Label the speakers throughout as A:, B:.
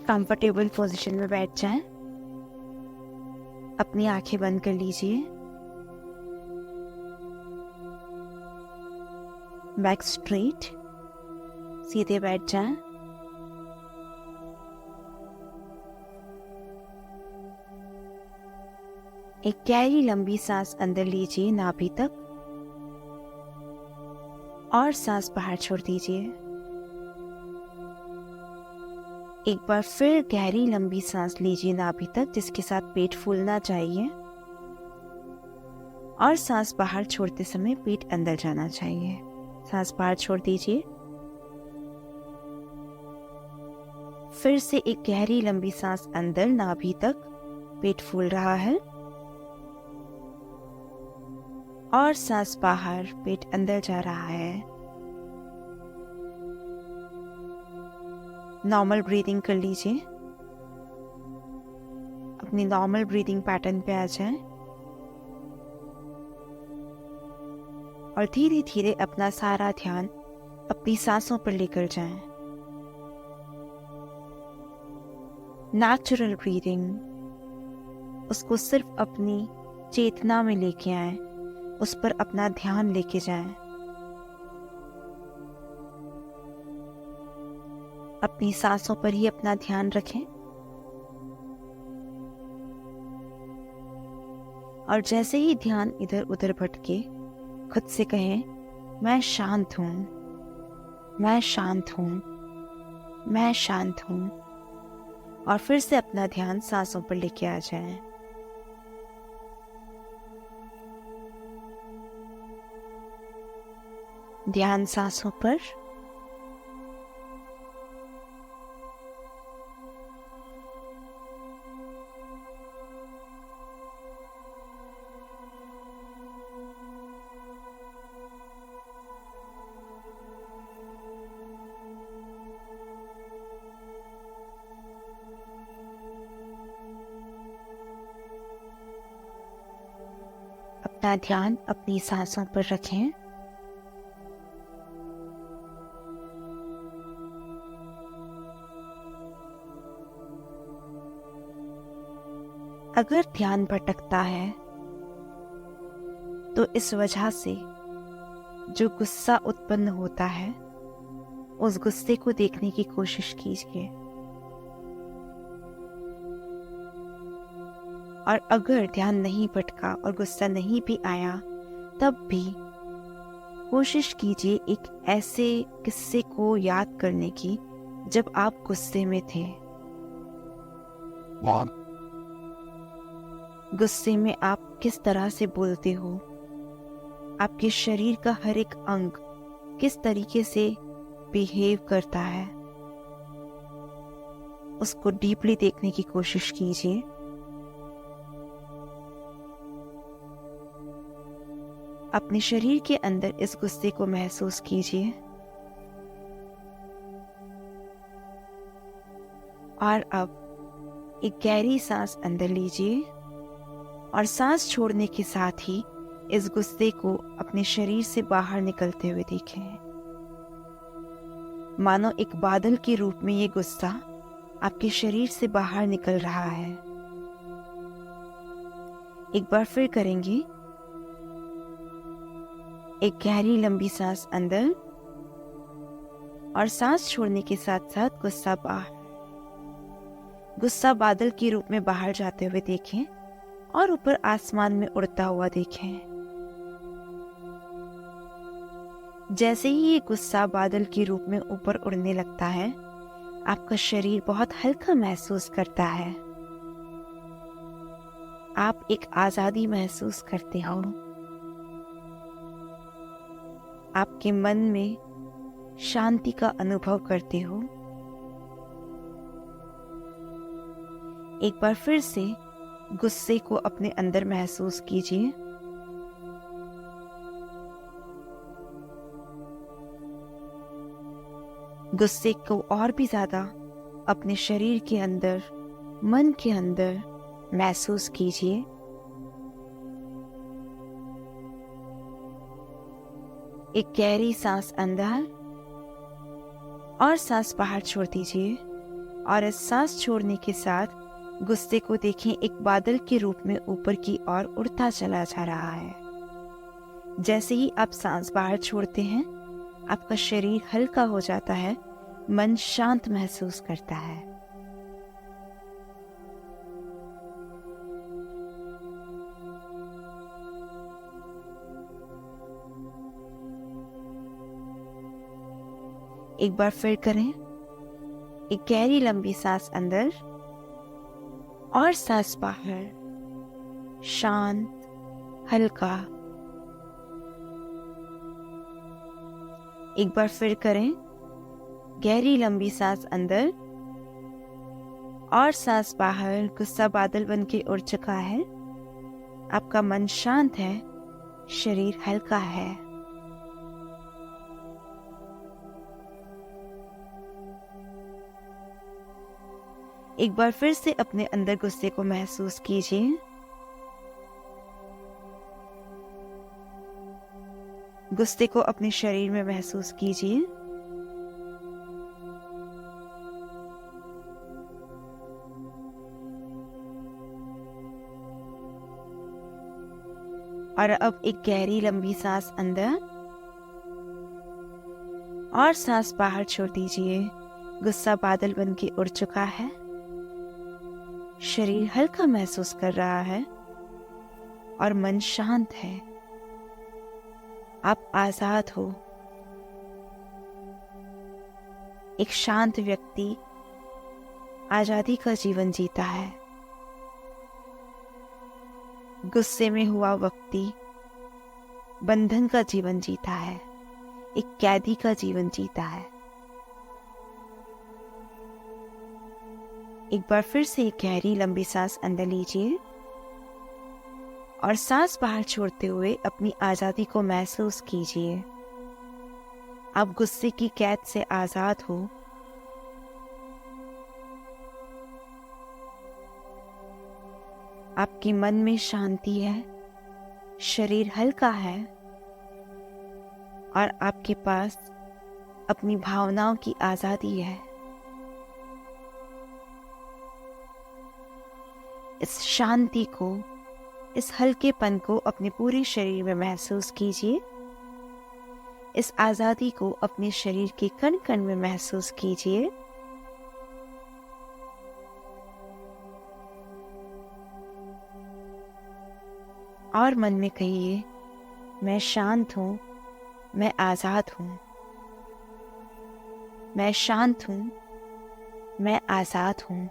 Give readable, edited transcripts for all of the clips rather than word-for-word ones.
A: Comfortable position में बैठ जाएं। अपनी आंखें बंद कर लीजिए। बैक स्ट्रेट, सीधे बैठ जाएं। एक गहरी लंबी सांस अंदर लीजिए नाभि तक और सांस बाहर छोड़ दीजिए। एक बार फिर गहरी लंबी सांस लीजिए नाभि तक, जिसके साथ पेट फूलना चाहिए, और सांस बाहर छोड़ते समय पेट अंदर जाना चाहिए। सांस बाहर छोड़ दीजिए। फिर से एक गहरी लंबी सांस अंदर नाभि तक, पेट फूल रहा है, और सांस बाहर, पेट अंदर जा रहा है। नॉर्मल ब्रीदिंग कर लीजिए। अपनी नॉर्मल ब्रीदिंग पैटर्न पे आ जाएं और धीरे धीरे अपना सारा ध्यान अपनी सांसों पर लेकर जाएं। नेचुरल ब्रीदिंग, उसको सिर्फ अपनी चेतना में लेके आएं, उस पर अपना ध्यान लेके जाएं। अपनी सांसों पर ही अपना ध्यान रखें और जैसे ही ध्यान इधर उधर भटके, खुद से कहें, मैं शांत हूं, मैं शांत हूं, मैं शांत हूं। और फिर से अपना ध्यान सांसों पर लेके आ जाएं। ध्यान सांसों पर। अपना ध्यान अपनी सांसों पर रखें। अगर ध्यान भटकता है तो इस वजह से जो गुस्सा उत्पन्न होता है, उस गुस्से को देखने की कोशिश कीजिए। और अगर ध्यान नहीं भटका और गुस्सा नहीं भी आया, तब भी कोशिश कीजिए एक ऐसे किस्से को याद करने की जब आप गुस्से में थे। गुस्से में आप किस तरह से बोलते हो, आपके शरीर का हर एक अंग किस तरीके से बिहेव करता है, उसको डीपली देखने की कोशिश कीजिए। अपने शरीर के अंदर इस गुस्से को महसूस कीजिए और अब एक गहरी सांस अंदर लीजिए और सांस छोड़ने के साथ ही इस गुस्से को अपने शरीर से बाहर निकलते हुए देखें। मानो एक बादल के रूप में ये गुस्सा आपके शरीर से बाहर निकल रहा है। एक बार फिर करेंगे। एक गहरी लंबी सांस अंदर और सांस छोड़ने के साथ साथ गुस्सा बाहर। गुस्सा बादल के रूप में बाहर जाते हुए देखें और ऊपर आसमान में उड़ता हुआ देखें। जैसे ही ये गुस्सा बादल के रूप में ऊपर उड़ने लगता है, आपका शरीर बहुत हल्का महसूस करता है। आप एक आजादी महसूस करते हो। आपके मन में शांति का अनुभव करते हो। एक बार फिर से गुस्से को अपने अंदर महसूस कीजिए। गुस्से को और भी ज्यादा अपने शरीर के अंदर, मन के अंदर महसूस कीजिए। एक गहरी सांस अंदर और सांस बाहर छोड़ दीजिए और इस सांस छोड़ने के साथ गुस्से को देखें एक बादल के रूप में ऊपर की ओर उड़ता चला जा रहा है। जैसे ही आप सांस बाहर छोड़ते हैं, आपका शरीर हल्का हो जाता है, मन शांत महसूस करता है। एक बार फिर करें। एक गहरी लंबी सांस अंदर और सांस बाहर, शांत, हल्का। एक बार फिर करें। गहरी लंबी सांस अंदर और सांस बाहर। गुस्सा बादल बन के उड़ चुका है। आपका मन शांत है, शरीर हल्का है। एक बार फिर से अपने अंदर गुस्से को महसूस कीजिए। गुस्से को अपने शरीर में महसूस कीजिए। और अब एक गहरी लंबी सांस अंदर और सांस बाहर छोड़ दीजिए। गुस्सा बादल बन के उड़ चुका है, शरीर हल्का महसूस कर रहा है और मन शांत है। आप आजाद हो। एक शांत व्यक्ति आजादी का जीवन जीता है। गुस्से में हुआ व्यक्ति बंधन का जीवन जीता है, एक कैदी का जीवन जीता है। एक बार फिर से एक गहरी लंबी सांस अंदर लीजिए और सांस बाहर छोड़ते हुए अपनी आजादी को महसूस कीजिए। आप गुस्से की कैद से आजाद हो। आपके मन में शांति है, शरीर हल्का है और आपके पास अपनी भावनाओं की आजादी है। इस शांति को, इस हल्केपन को अपने पूरे शरीर में महसूस कीजिए। इस आजादी को अपने शरीर के कण कण में महसूस कीजिए। और मन में कहिए, मैं शांत हूं, मैं आजाद हूं। मैं शांत हूं, मैं आजाद हूं।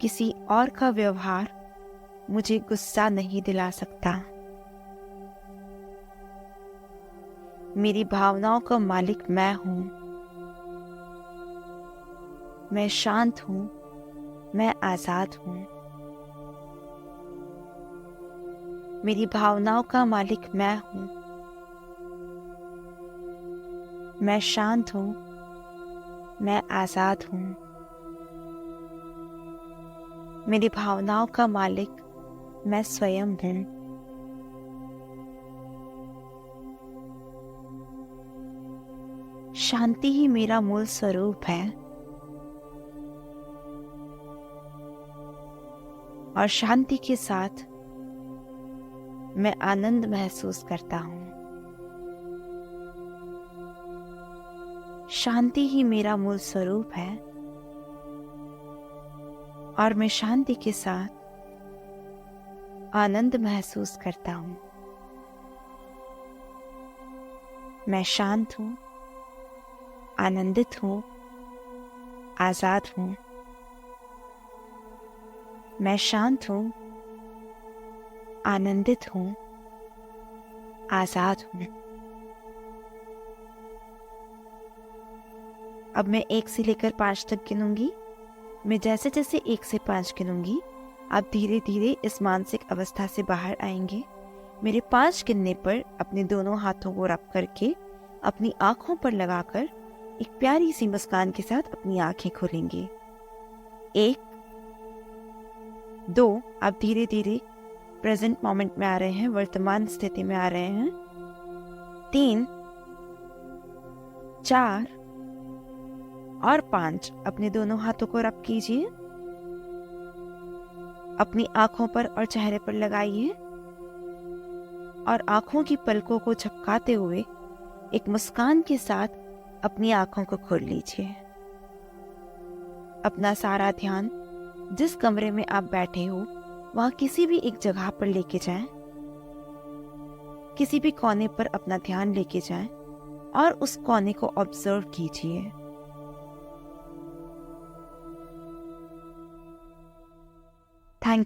A: किसी और का व्यवहार मुझे गुस्सा नहीं दिला सकता। मेरी भावनाओं का मालिक मैं हूं। मैं शांत हूं, मैं आजाद हूं। मेरी भावनाओं का मालिक मैं हूं। मैं शांत हूं, मैं आजाद हूं। मेरी भावनाओं का मालिक मैं स्वयं हूं। शांति ही मेरा मूल स्वरूप है और शांति के साथ मैं आनंद महसूस करता हूं। शांति ही मेरा मूल स्वरूप है और मैं शांति के साथ आनंद महसूस करता हूं। मैं शांत हूं, आनंदित हूं, आजाद हूं। मैं शांत हूं, आनंदित हूं, आजाद हूं। अब मैं 1 से लेकर 5 तक गिनूंगी। मैं जैसे जैसे 1 से 5 गिनूंगी, आप धीरे धीरे इस मानसिक अवस्था से बाहर आएंगे। मेरे 5 गिनने पर अपने दोनों हाथों को रब करके अपनी आंखों पर लगाकर एक प्यारी सी मुस्कान के साथ अपनी आंखें खोलेंगे। 1, 2, आप धीरे धीरे प्रेजेंट मोमेंट में आ रहे हैं, वर्तमान स्थिति में आ रहे हैं। 3, 4, और 5 अपने दोनों हाथों को रब कीजिए, अपनी आंखों पर और चेहरे पर लगाइए और आंखों की पलकों को झपकाते हुए एक मुस्कान के साथ अपनी आंखों को खोल लीजिए। अपना सारा ध्यान जिस कमरे में आप बैठे हो वहां किसी भी एक जगह पर लेके जाएं, किसी भी कोने पर अपना ध्यान लेके जाएं और उस कोने को ऑब्जर्व कीजिए। थैंक